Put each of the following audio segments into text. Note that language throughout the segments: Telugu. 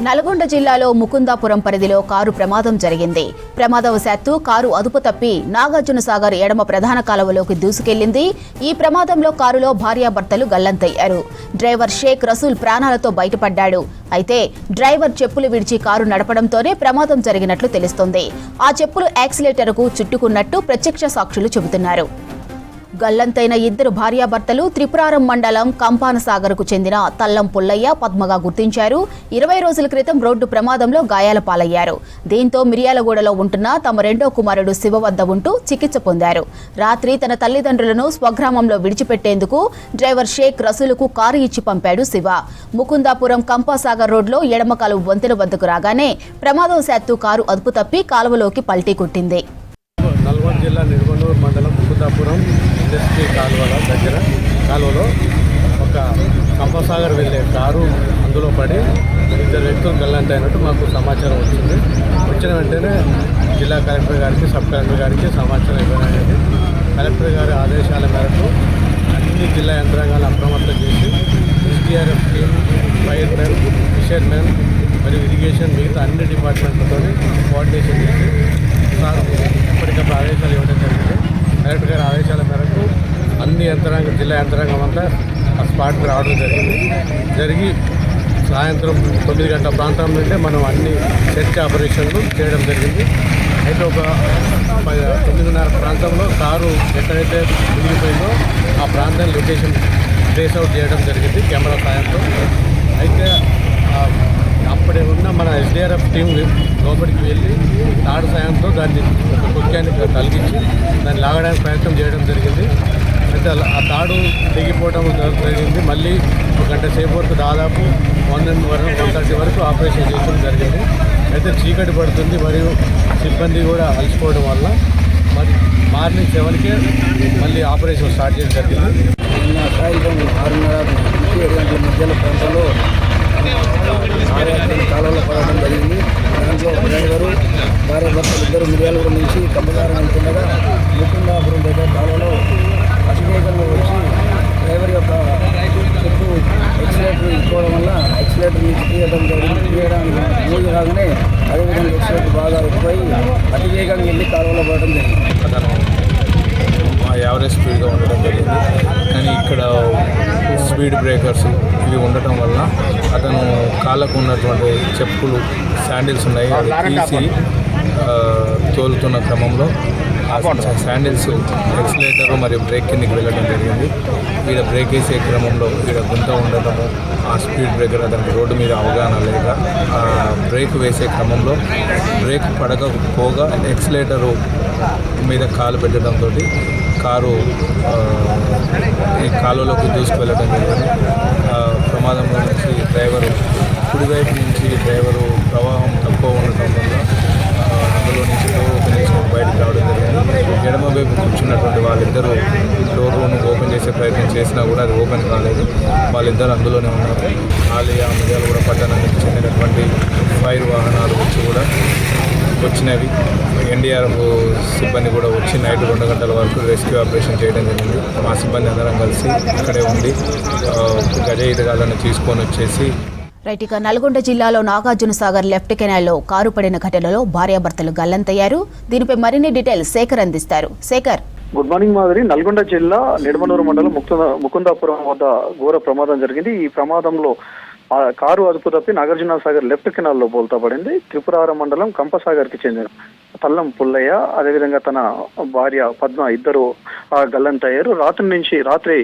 నల్గొండ జిల్లాలో ముకుందాపురం పరిధిలో కారు ప్రమాదం జరిగింది. ప్రమాదవశాత్తు కారు అదుపు తప్పి నాగార్జున సాగర్ ఎడమ ప్రధాన కాలువలోకి దూసుకెళ్లింది. ఈ ప్రమాదంలో కారులో భార్యాభర్తలు గల్లంతయ్యారు. డ్రైవర్ షేక్ రసూల్ ప్రాణాలతో బయటపడ్డాడు. అయితే డ్రైవర్ చెప్పులు విడిచి కారు నడపడంతోనే ప్రమాదం జరిగినట్లు తెలుస్తోంది. ఆ చెప్పులు యాక్సిలేటర్కు చుట్టుకున్నట్టు ప్రత్యక్ష సాక్షులు చెబుతున్నారు. గల్లంతైన ఇద్దరు భార్యాభర్తలు త్రిపురారం మండలం కంపానసాగర్కు చెందిన తల్లం పుల్లయ్య, పద్మగా గుర్తించారు. 20 రోజుల క్రితం రోడ్డు ప్రమాదంలో గాయాల పాలయ్యారు. దీంతో మిర్యాలగూడలో ఉంటున్న తమ రెండో కుమారుడు శివ వద్ద ఉంటూ చికిత్స పొందారు. రాత్రి తన తల్లిదండ్రులను స్వగ్రామంలో విడిచిపెట్టేందుకు డ్రైవర్ షేక్ రసూలుకు కారు ఇచ్చి పంపాడు శివ. ముకుందాపురం కంపాసాగర్ రోడ్లో ఎడమ కాలువ వంతెన వద్దకు రాగానే ప్రమాదవశాత్తు కారు అదుపు తప్పి కాలువలోకి పల్టీ కొట్టింది. నల్గొండ జిల్లా నిర్మనూరు మండలం ముకుందాపురం ఇండస్ట్రీ కాలువలో ఒక కంపసాగర్ వెళ్ళే కారు అందులో పడి ఇద్దరు వ్యక్తులు గల్లంతైనట్టు మాకు సమాచారం వచ్చింది. వచ్చిన వెంటనే జిల్లా కలెక్టర్ గారికి, సబ్ కలెక్టర్ గారికి సమాచారం ఇవ్వడానికి కలెక్టర్ గారి ఆదేశాల మేరకు అన్ని జిల్లా యంత్రాంగాలు అప్రమత్తం చేసి SDRF team, fire man, fisherman మరియు ఇరిగేషన్ మిగతా అన్ని డిపార్ట్మెంట్లతో కోఆర్డినేషన్ చేసి ఇప్పటికప్పుడు ఆదేశాలు ఇవ్వడం జరిగింది. కలెక్టర్ గారి ఆదేశాల మేరకు అన్ని జిల్లా యంత్రాంగం అంతా ఆ స్పాట్కి రావడం జరిగి సాయంత్రం 9 గంటల ప్రాంతం నుండి మనం అన్ని సెర్చ్ ఆపరేషన్లు చేయడం జరిగింది. అయితే ఒక 9:30 ప్రాంతంలో కారు ఎక్కడైతే మునిగిపోయిందో ఆ ప్రాంతాన్ని లొకేషన్ ట్రేస్ అవుట్ చేయడం జరిగింది కెమెరా సాయంతో. అయితే అప్పుడే ఉన్న మన ఎస్డీఆర్ఎఫ్ టీం లోపలికి వెళ్ళి తాడు సాయంతో దాన్ని కుక్యాన్ని తొలగించి దాన్ని లాగడానికి ప్రయత్నం చేయడం జరిగింది. అయితే ఆ తాడు తెగిపోవడం జరిగింది. మళ్ళీ ఒక గంట సేపు వరకు దాదాపు 1:30 వరకు ఆపరేషన్ చేయడం జరిగింది. అయితే చీకటి పడుతుంది మరియు సిబ్బంది కూడా అలసిపోవడం వల్ల మరి మార్నింగ్ 7కే మళ్ళీ ఆపరేషన్ స్టార్ట్ చేయడం జరిగింది. సాయంత్రం 6:30-7 గంటల మధ్యలో ప్రాంతంలో కాలువలో పడడం జరిగింది. దాంట్లో డ్రైవరు, భార్యాభర్తలు ఇద్దరు మిర్యాలగూడ నుంచి కంపసాగర్ వెళ్తుండగా ముకుందాపురం దగ్గర కాలువలో అతివేగంగా వచ్చి డ్రైవర్ యొక్క చెప్పు ఎక్సిలేటర్ ఇచ్చుకోవడం వల్ల ఎక్సిలేటర్ నుంచి తీయడానికి మూడు రాగానే అదేవిధంగా ఎక్సిలేటర్ బాగా ఎక్కువై అతివేగంగా వెళ్ళి కాలువలో పడడం జరిగింది. యావరేజ్ స్పీడ్గా ఉండడం జరిగింది. కానీ ఇక్కడ స్పీడ్ బ్రేకర్స్ ఇవి ఉండటం వల్ల అతను కాళ్ళకు ఉన్నటువంటి చెప్పులు, శాండిల్స్ ఉన్నాయి, అది తీసి తోలుతున్న క్రమంలో శాండిల్స్ ఎక్సిలేటర్ మరియు బ్రేక్ కిందకి వెళ్ళడం జరిగింది. ఈడ బ్రేక్ వేసే క్రమంలో ఈడ గుంత ఉండటము, ఆ స్పీడ్ బ్రేకర్ అతనికి రోడ్డు మీద అవగాహన లేక బ్రేక్ వేసే క్రమంలో బ్రేక్ పడకపోగా ఎక్సిలేటరు మీద కాలు పెట్టడంతో కారు ఈ కాలువలోకి దూసుకువెళ్ళడం జరిగింది. ప్రమాదంలో నుంచి డ్రైవరు కుడివైపు నుంచి డ్రైవరు ప్రవాహం తక్కువ ఉండటం వల్ల అందులో నుంచి డోర్ ఓపెన్ చేసుకుని బయటకు రావడం జరిగింది. ఎడమ వైపు కూర్చున్నటువంటి వాళ్ళిద్దరూ డోర్ను ఓపెన్ చేసే ప్రయత్నం చేసినా కూడా అది ఓపెన్ కాలేదు. వాళ్ళిద్దరు అందులోనే ఉన్నారు. ఆలయ మిర్యాలగూడ పట్టణానికి చెందినటువంటి ఫైర్ వాహనాలు వచ్చి కూడా వచ్చినవి. ఎన్డీఆర్ఎఫ్ సిబ్బంది కూడా వచ్చి నైట్ 2 గంటల వరకు రెస్క్యూ ఆపరేషన్ చేయడం జరిగింది. మా సిబ్బంది అందరం కలిసి ఇక్కడే ఉండి గజ ఈతగాళ్ళను తీసుకొని వచ్చేసి రైట్. నల్గొండ జిల్లాలో నాగార్జున సాగర్ లెఫ్ట్ కెనాల్లో కారు పడిన ఘటనలో భార్యాభర్తలు గల్లంతయ్యారు. దీనిపై మరిన్ని డీటెయిల్స్ శేఖర్ అందిస్తారు. Shekhar, good morning Madhuri. నల్గొండ జిల్లా నిడమనూరు మండలం ముకుందాపురం వద్ద ఘోర ప్రమాదం జరిగింది. ఈ ప్రమాదంలో కారు అదుపు తప్పి నాగార్జున సాగర్ లెఫ్ట్ కెనాల్లో బోల్తా పడింది. త్రిపురారం మండలం కంపసాగర్కి చెందిన తల్లం పుల్లయ్య, అదేవిధంగా తన భార్య పద్మ ఇద్దరు గల్లంతయ్యారు. రాత్రి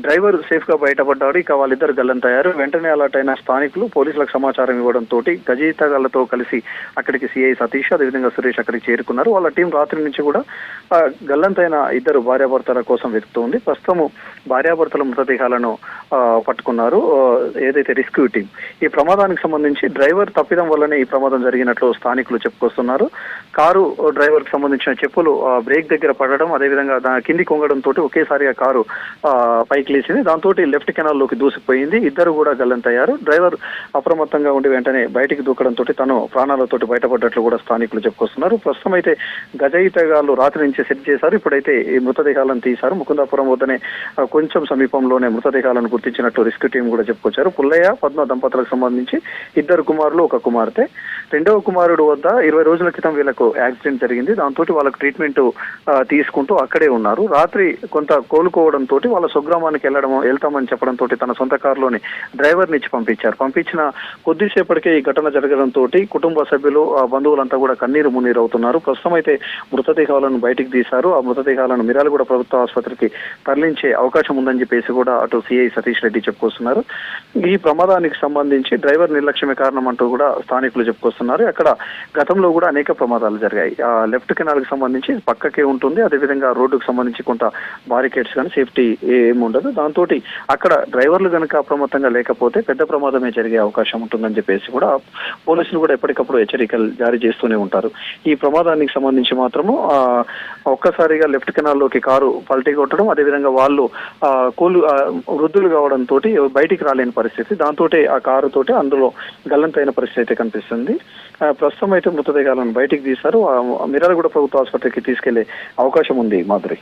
డ్రైవర్ సేఫ్ గా బయటపడ్డాడు. ఇక వాళ్ళిద్దరు గల్లంతయ్యారు. వెంటనే అలర్ట్ అయిన స్థానికులు పోలీసులకు సమాచారం ఇవ్వడంతో గజయితగాళ్లతో కలిసి అక్కడికి సిఐ సతీష్, అదేవిధంగా సురేష్ అక్కడికి చేరుకున్నారు. వాళ్ళ టీం రాత్రి నుంచి కూడా గల్లంతైన ఇద్దరు భార్యాభర్తల కోసం వెతుకుతోంది. ప్రస్తుతం భార్యాభర్తల మృతదేహాలను పట్టుకున్నారు ఏదైతే రెస్క్యూ టీం. ఈ ప్రమాదానికి సంబంధించి డ్రైవర్ తప్పిదం వల్లనే ఈ ప్రమాదం జరిగినట్లు స్థానికులు చెప్పుకొస్తున్నారు. కారు డ్రైవర్కి సంబంధించిన చెప్పులు బ్రేక్ దగ్గర పడడం, అదేవిధంగా కింది కొంగడం తోటి ఒకేసారిగా కారు పైకి లేచింది. దాంతో లెఫ్ట్ కెనాల్లోకి దూసిపోయింది. ఇద్దరు కూడా గల్లంతయ్యారు. డ్రైవర్ అప్రమత్తంగా ఉండి వెంటనే బయటికి దూకడంతో తను ప్రాణాలతోటి బయటపడ్డట్లు కూడా స్థానికులు చెప్పుకొస్తున్నారు. ప్రస్తుతం అయితే గజ ఈతగాళ్లు రాత్రి నుంచి సెట్ చేశారు. ఇప్పుడైతే ఈ మృతదేహాలను తీశారు. ముకుందాపురం వద్దనే కొంచెం సమీపంలోనే మృతదేహాలను గుర్తించినట్టు రెస్క్యూ టీం కూడా చెప్పుకొచ్చారు. పుల్లయ్య పద్మ దంపతులకు సంబంధించి 2 కుమారులు 1 కుమార్తె. 2వ కుమారుడు వద్ద 20 రోజుల క్రితం వీళ్ళకు యాక్సిడెంట్ జరిగింది. దాంతో వాళ్ళకు ట్రీట్మెంట్ తీసుకుంటూ అక్కడే ఉన్నారు. రాత్రి కొంత కోలుకోవడంతో వాళ్ళ స్వగ్రామానికి వెళ్తామని చెప్పడంతో తన సొంత కారులోని డ్రైవర్ని ఇచ్చి పంపించిన కొద్దిసేపటికే ఈ ఘటన జరగడంతో కుటుంబ సభ్యులు బంధువులంతా కూడా కన్నీరు మున్నీరు అవుతున్నారు. ప్రస్తుతం అయితే మృతదేహాలను బయటికి తీశారు. ఆ మృతదేహాలను మిర్యాలగూడ ప్రభుత్వ ఆసుపత్రికి తరలించే అవకాశం ఉందని చెప్పేసి కూడా అటు సిఐ సతీష్ రెడ్డి చెప్పుకొస్తున్నారు. ఈ ప్రమాదానికి సంబంధించి డ్రైవర్ నిర్లక్ష్యమే కారణం అంటూ కూడా స్థానికులు చెప్పుకొస్తున్నారు. అక్కడ గతంలో కూడా అనేక ప్రమాదాలు జరిగాయి. లెఫ్ట్ కెనాల్ కి సంబంధించి పక్కకే ఉంటుంది. అదేవిధంగా రోడ్డుకు సంబంధించి కొంత బారికేడ్స్ కానీ సేఫ్టీ ఏముండదు. దాంతో అక్కడ డ్రైవర్లు కనుక అప్రమత్తంగా లేకపోతే పెద్ద ప్రమాదమే జరిగే అవకాశం ఉంటుందని చెప్పేసి కూడా పోలీసులు కూడా ఎప్పటికప్పుడు హెచ్చరికలు జారీ చేస్తూనే ఉంటారు. ఈ ప్రమాదానికి సంబంధించి మాత్రము ఒక్కసారిగా లెఫ్ట్ కెనాల్లోకి కారు పల్టీ కొట్టడం, అదేవిధంగా వాళ్ళు వృద్ధులు కావడంతో బయటికి రాలేని పరిస్థితి. దాంతో ఆ కారు తోటి అందులో గల్లంతైన పరిస్థితి అయితే కనిపిస్తుంది. ప్రస్తుతం అయితే మృతదేహాలను బయటికి తీశారు. మిర్యాలగూడ ప్రభుత్వ ఆసుపత్రికి తీసుకెళ్లే అవకాశం ఉంది. మాధురి.